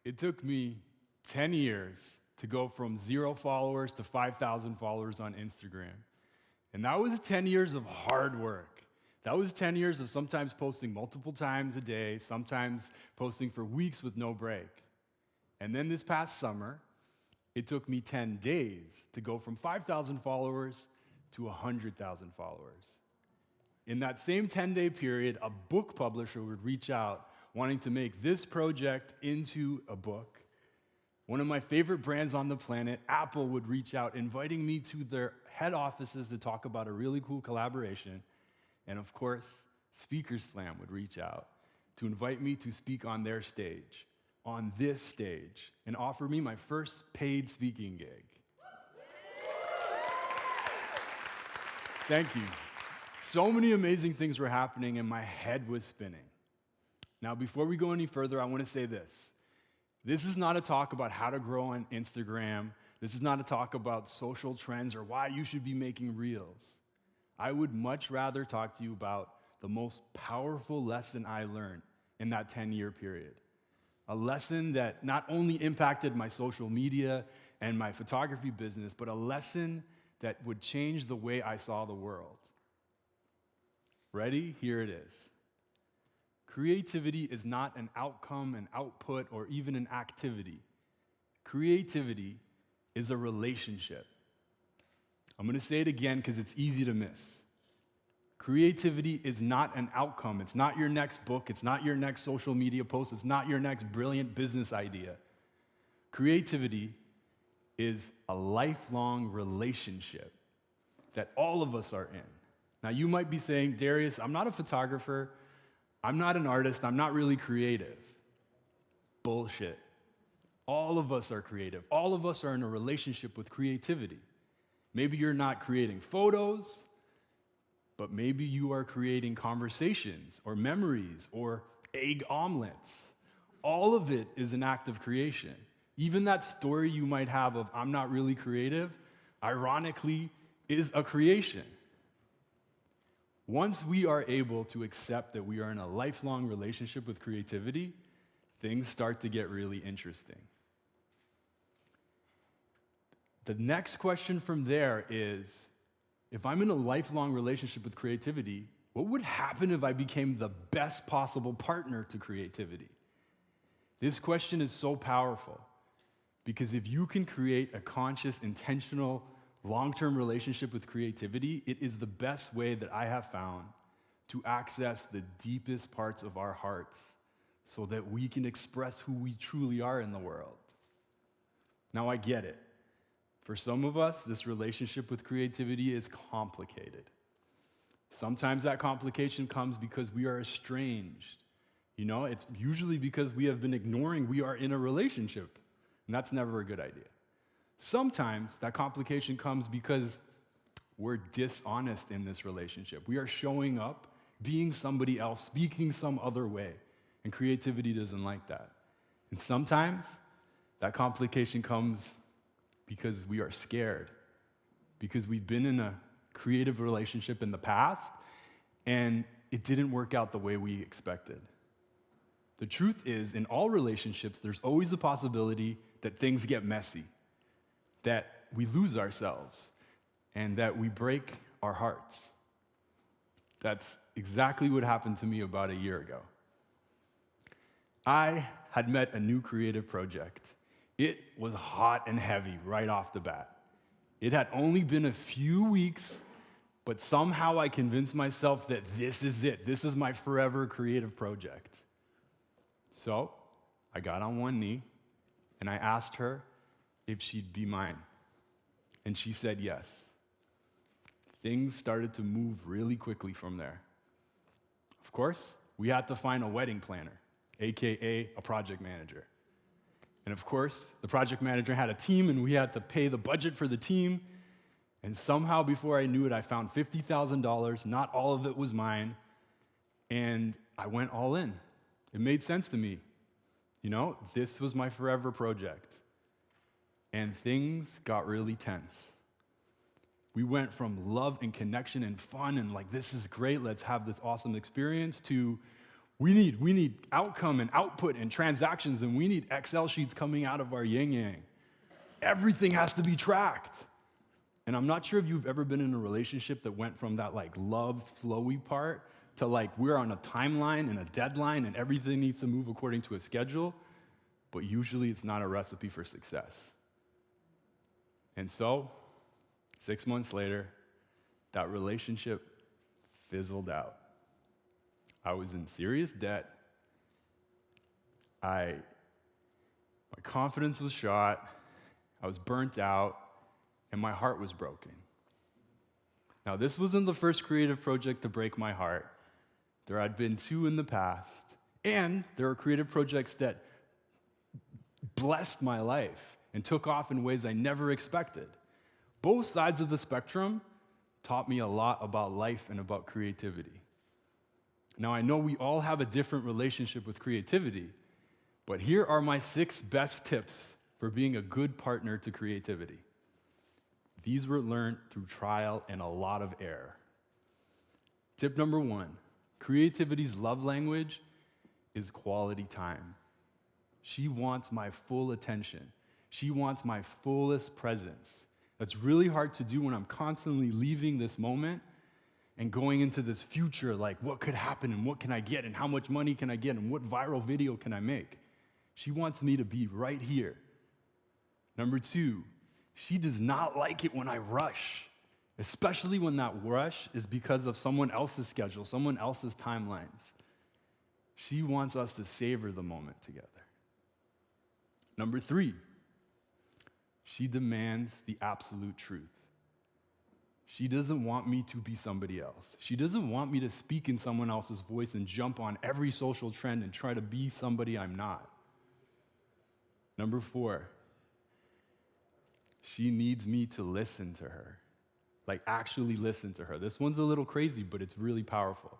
It took me 10 years to go from 0 followers to 5,000 followers on Instagram. And that was 10 years of hard work. That was 10 years of sometimes posting multiple times a day, sometimes posting for weeks with no break. And then this past summer, it took me 10 days to go from 5,000 followers to 100,000 followers. In that same 10-day period, a book publisher would reach out wanting to make this project into a book. One of my favorite brands on the planet, Apple, would reach out inviting me to their head offices to talk about a really cool collaboration. And of course, Speaker Slam would reach out to invite me to speak on their stage, on this stage, and offer me my first paid speaking gig. Thank you. So many amazing things were happening and my head was spinning. Now, before we go any further, I want to say this. This is not a talk about how to grow on Instagram. This is not a talk about social trends or why you should be making reels. I would much rather talk to you about the most powerful lesson I learned in that 10-year period. A lesson that not only impacted my social media and my photography business, but a lesson that would change the way I saw the world. Ready? Here it is. Creativity is not an outcome, an output, or even an activity. Creativity is a relationship. I'm going to say it again because it's easy to miss. Creativity is not an outcome. It's not your next book. It's not your next social media post. It's not your next brilliant business idea. Creativity is a lifelong relationship that all of us are in. Now, you might be saying, Darius, I'm not a photographer. I'm not an artist. I'm not really creative. Bullshit. All of us are creative. All of us are in a relationship with creativity. Maybe you're not creating photos, but maybe you are creating conversations or memories or egg omelets. All of it is an act of creation. Even that story you might have of, I'm not really creative, ironically, is a creation. Once we are able to accept that we are in a lifelong relationship with creativity, things start to get really interesting. The next question from there is, if I'm in a lifelong relationship with creativity, what would happen if I became the best possible partner to creativity? This question is so powerful because if you can create a conscious, intentional, long-term relationship with creativity, it is the best way that I have found to access the deepest parts of our hearts so that we can express who we truly are in the world. Now, I get it. For some of us, this relationship with creativity is complicated. Sometimes that complication comes because we are estranged. You know, it's usually because we have been ignoring we are in a relationship, and that's never a good idea. Sometimes that complication comes because we're dishonest in this relationship. We are showing up, being somebody else, speaking some other way, and creativity doesn't like that. And sometimes that complication comes because we are scared, because we've been in a creative relationship in the past, and it didn't work out the way we expected. The truth is, in all relationships, there's always the possibility that things get messy, that we lose ourselves, and that we break our hearts. That's exactly what happened to me about a year ago. I had met a new creative project. It was hot and heavy right off the bat. It had only been a few weeks, but somehow I convinced myself that this is it. This is my forever creative project. So I got on one knee, and I asked her if she'd be mine. And she said yes. Things started to move really quickly from there. Of course, we had to find a wedding planner, AKA a project manager. And of course, the project manager had a team, and we had to pay the budget for the team. And somehow, before I knew it, I found $50,000. Not all of it was mine. And I went all in. It made sense to me. You know, this was my forever project. And things got really tense. We went from love and connection and fun and like, this is great, let's have this awesome experience, to We need outcome and output and transactions, and we need Excel sheets coming out of our yin-yang. Everything has to be tracked. And I'm not sure if you've ever been in a relationship that went from that like love flowy part to like we're on a timeline and a deadline and everything needs to move according to a schedule, but usually it's not a recipe for success. And so, 6 months later, that relationship fizzled out. I was in serious debt. My confidence was shot. I was burnt out, and my heart was broken. Now, this wasn't the first creative project to break my heart. There had been 2 in the past, and there were creative projects that blessed my life and took off in ways I never expected. Both sides of the spectrum taught me a lot about life and about creativity. Now, I know we all have a different relationship with creativity, but here are my 6 best tips for being a good partner to creativity. These were learned through trial and a lot of error. Tip number 1, creativity's love language is quality time. She wants my full attention. She wants my fullest presence. That's really hard to do when I'm constantly leaving this moment and going into this future, like what could happen and what can I get and how much money can I get and what viral video can I make? She wants me to be right here. Number 2, she does not like it when I rush, especially when that rush is because of someone else's schedule, someone else's timelines. She wants us to savor the moment together. Number 3, she demands the absolute truth. She doesn't want me to be somebody else. She doesn't want me to speak in someone else's voice and jump on every social trend and try to be somebody I'm not. Number 4, she needs me to listen to her, like actually listen to her. This one's a little crazy, but it's really powerful.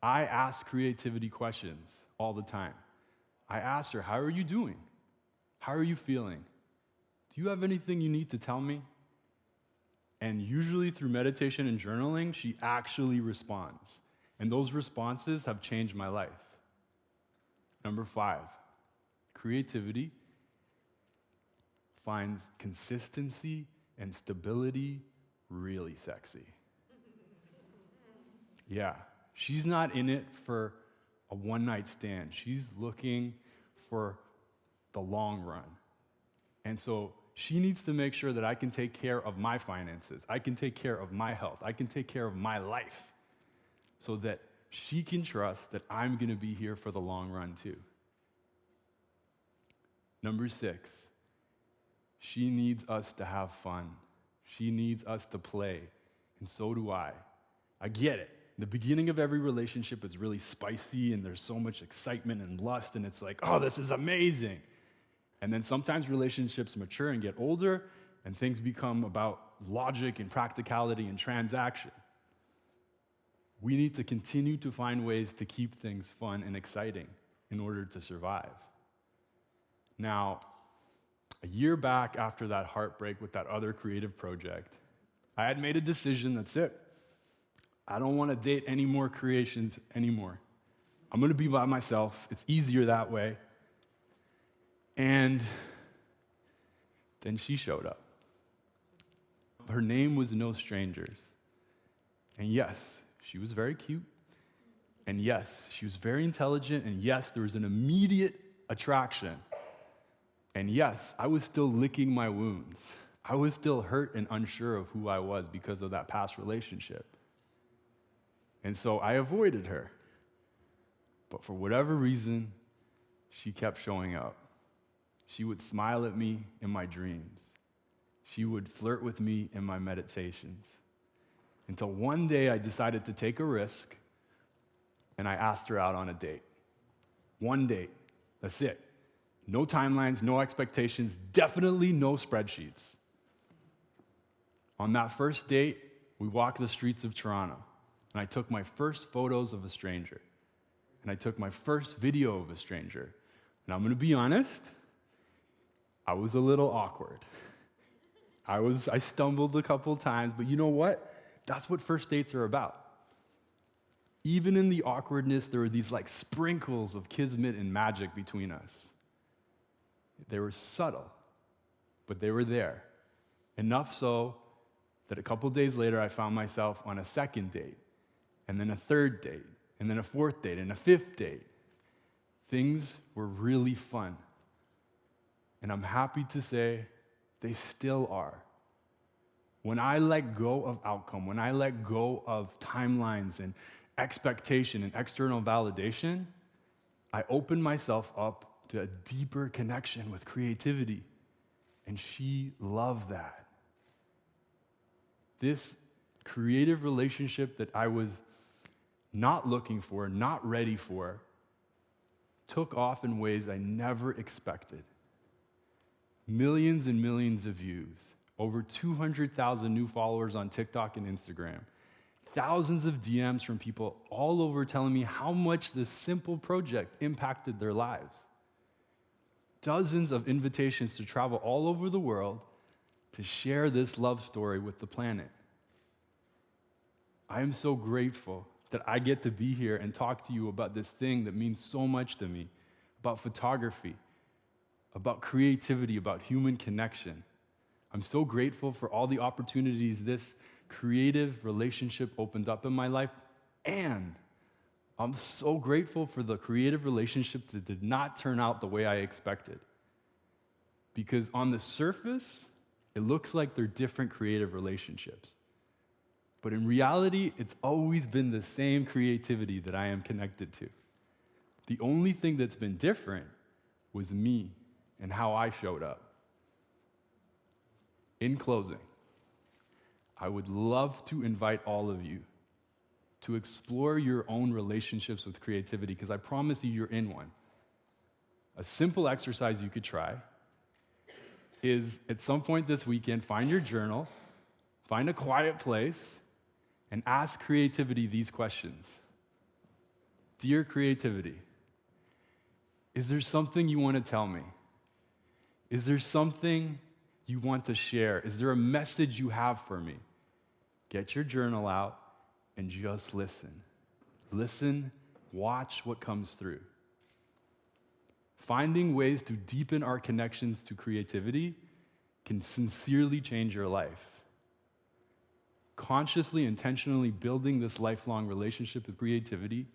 I ask creativity questions all the time. I ask her, how are you doing? How are you feeling? Do you have anything you need to tell me? And usually through meditation and journaling, she actually responds. And those responses have changed my life. Number 5, creativity finds consistency and stability really sexy. Yeah, she's not in it for a one-night stand. She's looking for the long run. And so she needs to make sure that I can take care of my finances, I can take care of my health, I can take care of my life, so that she can trust that I'm going to be here for the long run too. Number 6, she needs us to have fun. She needs us to play, and so do I. I get it. The beginning of every relationship is really spicy, and there's so much excitement and lust, and it's like, oh, this is amazing. And then sometimes relationships mature and get older, and things become about logic and practicality and transaction. We need to continue to find ways to keep things fun and exciting in order to survive. Now, a year back after that heartbreak with that other creative project, I had made a decision, that's it. I don't want to date any more creations anymore. I'm going to be by myself. It's easier that way. And then she showed up. Her name was No Strangers. And yes, she was very cute. And yes, she was very intelligent. And yes, there was an immediate attraction. And yes, I was still licking my wounds. I was still hurt and unsure of who I was because of that past relationship. And so I avoided her. But for whatever reason, she kept showing up. She would smile at me in my dreams. She would flirt with me in my meditations. Until one day I decided to take a risk, and I asked her out on a date. One date. That's it. No timelines, no expectations, definitely no spreadsheets. On that first date, we walked the streets of Toronto, and I took my first photos of a stranger, and I took my first video of a stranger. And I'm going to be honest, I was a little awkward. I stumbled a couple times, but you know what? That's what first dates are about. Even in the awkwardness, there were these like sprinkles of kismet and magic between us. They were subtle, but they were there. Enough so that a couple days later, I found myself on a second date, and then a third date, and then a fourth date, and a fifth date. Things were really fun. And I'm happy to say they still are. When I let go of outcome, when I let go of timelines and expectation and external validation, I open myself up to a deeper connection with creativity. And she loved that. This creative relationship that I was not looking for, not ready for, took off in ways I never expected. Millions and millions of views, over 200,000 new followers on TikTok and Instagram, thousands of DMs from people all over telling me how much this simple project impacted their lives. Dozens of invitations to travel all over the world to share this love story with the planet. I am so grateful that I get to be here and talk to you about this thing that means so much to me, about photography, about creativity, about human connection. I'm so grateful for all the opportunities this creative relationship opened up in my life, and I'm so grateful for the creative relationships that did not turn out the way I expected. Because on the surface, it looks like they're different creative relationships. But in reality, it's always been the same creativity that I am connected to. The only thing that's been different was me and how I showed up. In closing, I would love to invite all of you to explore your own relationships with creativity, because I promise you, you're in one. A simple exercise you could try is, at some point this weekend, find your journal, find a quiet place, and ask creativity these questions. Dear creativity, is there something you want to tell me? Is there something you want to share? Is there a message you have for me? Get your journal out and just listen. Listen, watch what comes through. Finding ways to deepen our connections to creativity can sincerely change your life. Consciously, intentionally building this lifelong relationship with creativity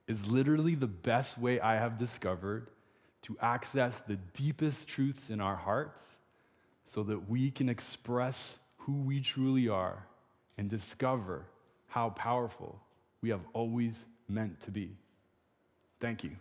is literally the best way I have discovered to access the deepest truths in our hearts so that we can express who we truly are and discover how powerful we have always meant to be. Thank you.